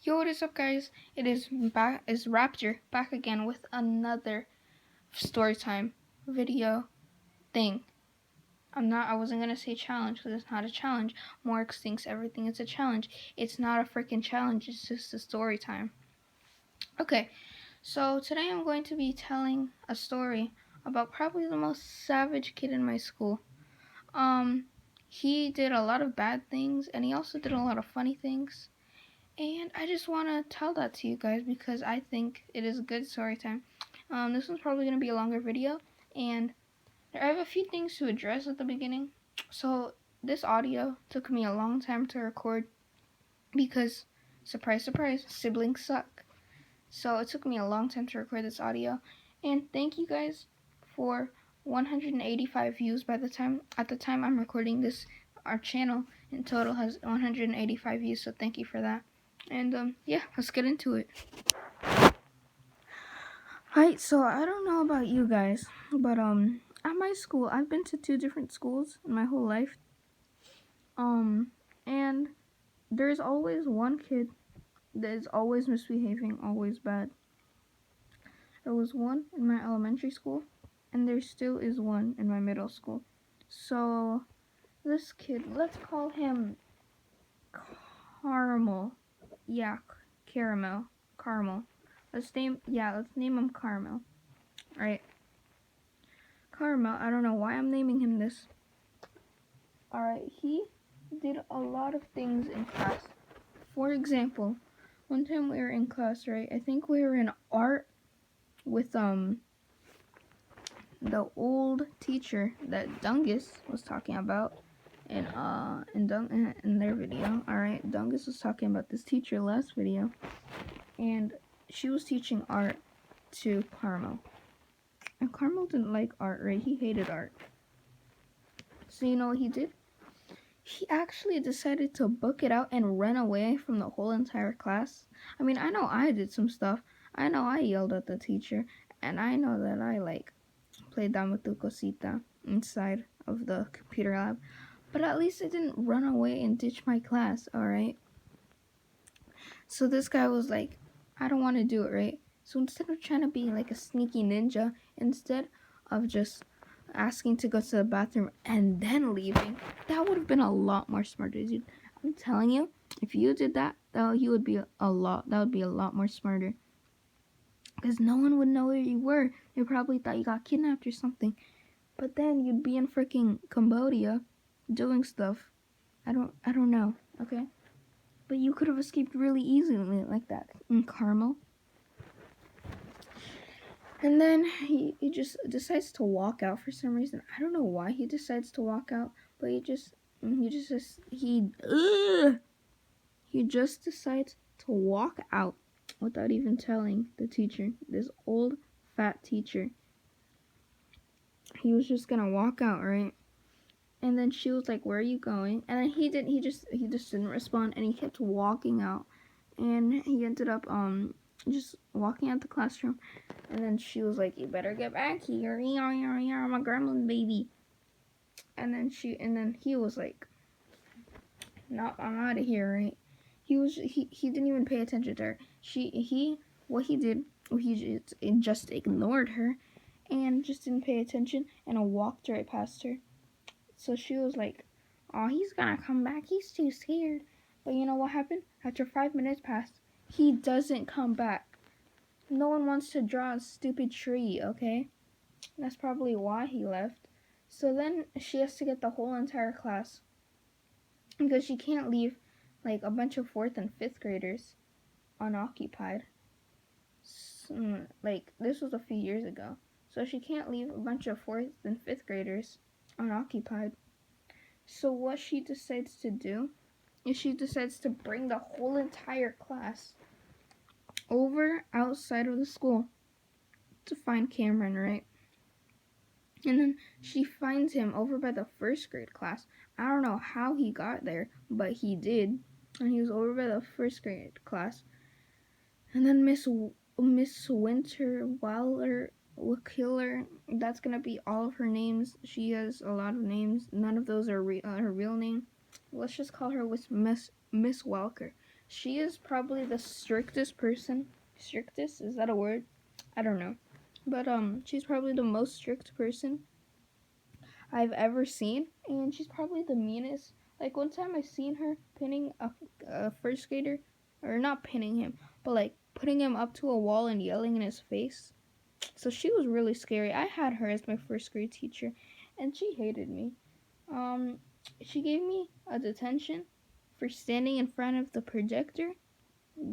Yo, what is up, guys? Is Raptor back again with another Storytime video thing. I wasn't gonna say challenge because it's not a challenge. Morix thinks everything is a challenge. It's not a freaking challenge. It's just a story time. Okay, so today I'm going to be telling a story about probably the most savage kid in my school. He did a lot of bad things, and he also did a lot of funny things. And I just want to tell that to you guys because I think it is a good story time. This one's probably going to be a longer video, and I have a few things to address at the beginning. So this audio took me a long time to record because, surprise, surprise, siblings suck. So it took me a long time to record this audio, and thank you guys for 185 views at the time I'm recording this. Our channel in total has 185 views, so thank you for that. And yeah, let's get into it. Alright, so I don't know about you guys, but at my school, I've been to 2 different schools in my whole life. And there's always one kid that is always misbehaving, always bad. There was one in my elementary school, and there still is one in my middle school. So this kid, let's call him Caramel. Yeah, Caramel. Let's name him Caramel. Alright. Caramel, I don't know why I'm naming him this. Alright, he did a lot of things in class. For example, one time we were in class, right? I think we were in art with the old teacher that Dungus was talking about in their video. Alright, Dungus was talking about this teacher last video, and she was teaching art to Caramel. And Caramel didn't like art, right? He hated art. So you know what he did? He actually decided to book it out and run away from the whole entire class. I mean, I know I did some stuff. I know I yelled at the teacher, and I know that I played Dame tu cosita inside of the computer lab. But at least I didn't run away and ditch my class, alright? So this guy was like, I don't want to do it, right? So instead of trying to be like a sneaky ninja, instead of just asking to go to the bathroom and then leaving, that would have been a lot more smarter, dude. I'm telling you, if you did that, that would be a lot more smarter. Because no one would know where you were. They probably thought you got kidnapped or something. But then you'd be in freaking Cambodia doing stuff. I don't know, okay? But you could have escaped really easily like that in Caramel. And then he just decides to walk out for some reason. I don't know why he decides to walk out, but he just decides to walk out without even telling the teacher. This old fat teacher. He was just gonna walk out, right? And then she was like, "Where are you going?" And then he just didn't respond, and he kept walking out. And he ended up just walking out the classroom. And then she was like, "You better get back here. I'm a gremlin baby." And then he was like, "No, I'm out of here," right? He didn't even pay attention to her. He just ignored her and just didn't pay attention and walked right past her. So she was like, "Oh, he's gonna come back. He's too scared." But you know what happened? After 5 minutes passed, he doesn't come back. No one wants to draw a stupid tree, okay? That's probably why he left. So then she has to get the whole entire class, because she can't leave like a bunch of 4th and 5th graders unoccupied. Like, this was a few years ago. So she can't leave a bunch of 4th and 5th graders unoccupied. So what she decides to do is she decides to bring the whole entire class over outside of the school to find Cameron, right? And then she finds him over by the 1st grade class. I don't know how he got there, but he did. And he was over by the 1st grade class. And then Miss Winter Killer, that's gonna be all of her names. She has a lot of names. None of those are her real name. Let's just call her Miss Welker. she is probably the strictest person. Strictest? Is that a word? I don't know. But she's probably the most strict person I've ever seen, and she's probably the meanest. Like one time I seen her pinning a first grader, or not pinning him, but like putting him up to a wall and yelling in his face. So she was really scary. I had her as my first grade teacher, and she hated me. Um, she gave me a detention for standing in front of the projector.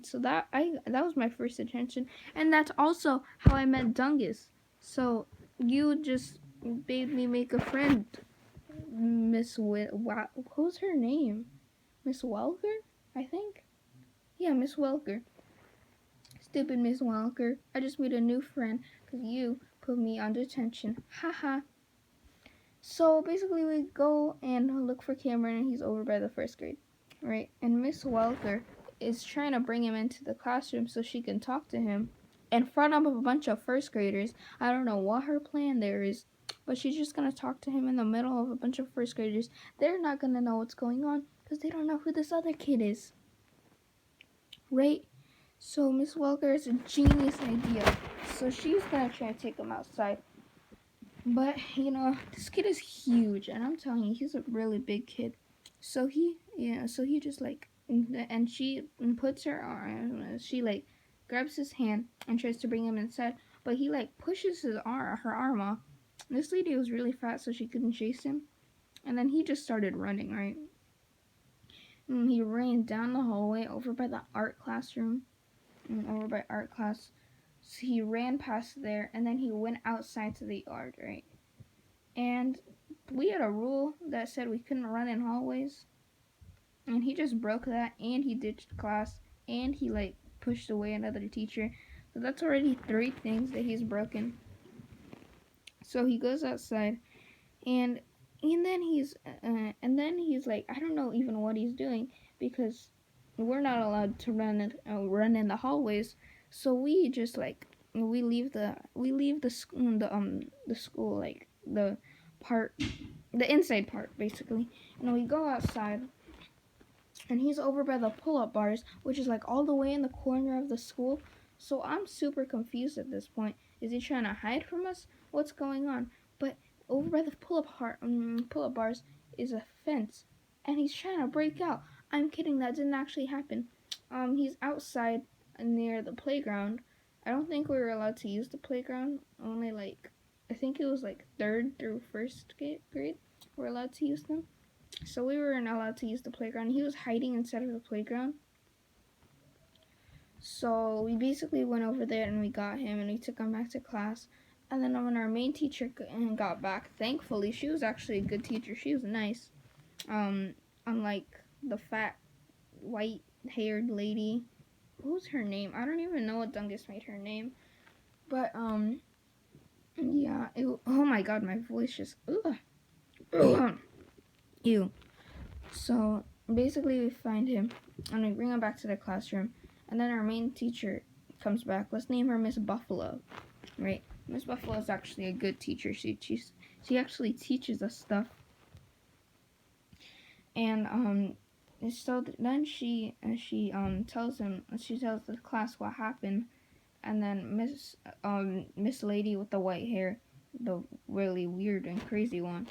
So that was my first detention, and that's also how I met Dungus. So you just made me make a friend, who's her name? Miss Welker, I think. Yeah, Miss Welker. Stupid Miss Welker. I just made a new friend because you put me on detention. Haha. So basically, we go and look for Cameron, and he's over by the first grade, right? And Miss Welker is trying to bring him into the classroom so she can talk to him in front of a bunch of first graders. I don't know what her plan there is, but she's just gonna talk to him in the middle of a bunch of first graders. They're not gonna know what's going on because they don't know who this other kid is, right? So Miss Welker has a genius idea. So she's gonna try to take him outside. But, this kid is huge, and I'm telling you, he's a really big kid. So he just like, and she puts her arm, she like grabs his hand and tries to bring him inside, but he like pushes her arm off. This lady was really fat, so she couldn't chase him, and then he just started running, right? And he ran down the hallway over by the art classroom, over by art class. So he ran past there, and then he went outside to the yard, right? And we had a rule that said we couldn't run in hallways, and he just broke that, and he ditched class, and he like pushed away another teacher. So that's already 3 things that he's broken. So he goes outside, and then he's like, I don't know even what he's doing because we're not allowed to run in the hallways. So we just like we leave the school, like the inside part basically, and we go outside, and he's over by the pull-up bars, which is like all the way in the corner of the school. So I'm super confused at this point. Is he trying to hide from us? What's going on? But over by the pull-up bars is a fence, and he's trying to break out. I'm kidding. That didn't actually happen. He's outside near the playground. I don't think we were allowed to use the playground. Only like, I think it was like 3rd through 1st grade we're allowed to use them. So we weren't allowed to use the playground. He was hiding inside of the playground. So we basically went over there and we got him and we took him back to class. And then when our main teacher got back, thankfully, she was actually a good teacher. She was nice. Unlike the fat, white-haired lady. What was her name? I don't even know what Dungus made her name. But, yeah. Oh my god, my voice just... Ugh. Ew. So basically we find him and we bring him back to the classroom, and then our main teacher comes back. Let's name her Miss Buffalo, right? Miss Buffalo is actually a good teacher. She actually teaches us stuff. And so then she tells the class what happened, and then Miss Lady with the white hair, the really weird and crazy one,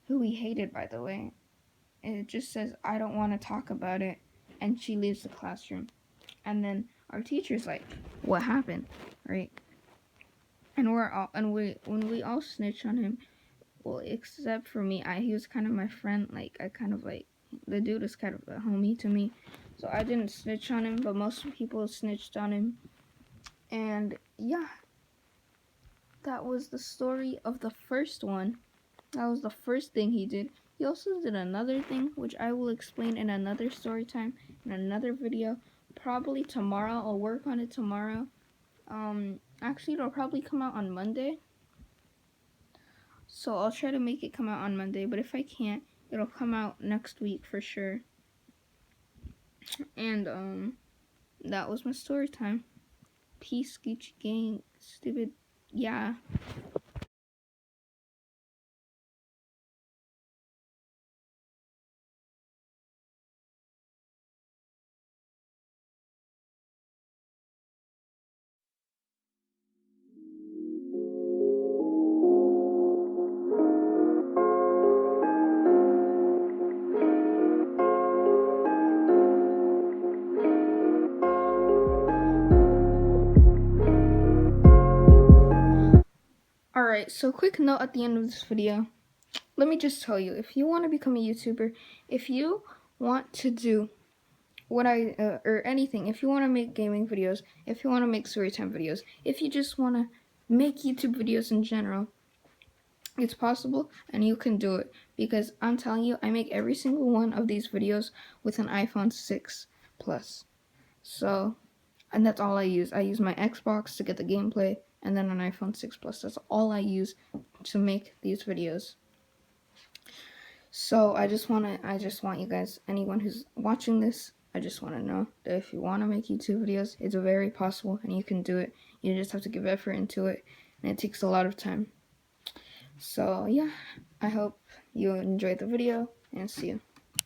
who we hated, by the way. It just says, I don't want to talk about it, and she leaves the classroom. And then our teacher's like, what happened, right? And when we all snitch on him, well, except for me, he was kind of my friend. Like, the dude is kind of a homie to me, so I didn't snitch on him, but most people snitched on him. And yeah, that was the story of the first one. That was the first thing he did. He also did another thing, which I will explain in another story time, in another video. Probably tomorrow. I'll work on it tomorrow. Actually, it'll probably come out on Monday. So I'll try to make it come out on Monday, but if I can't, it'll come out next week for sure. And, that was my story time. Peace, Gucci gang, stupid, yeah. Alright, so quick note at the end of this video. Let me just tell you, if you want to become a YouTuber, if you want to do or anything, if you want to make gaming videos, if you want to make Storytime videos, if you just want to make YouTube videos in general, it's possible and you can do it, because I'm telling you, I make every single one of these videos with an iPhone 6 Plus. So, and that's all I use. I use my Xbox to get the gameplay, and then an iPhone 6 Plus. That's all I use to make these videos. So I just want you guys, anyone who's watching this, I just want to know that if you want to make YouTube videos, it's very possible and you can do it. You just have to give effort into it, and it takes a lot of time. So yeah, I hope you enjoyed the video, and see you.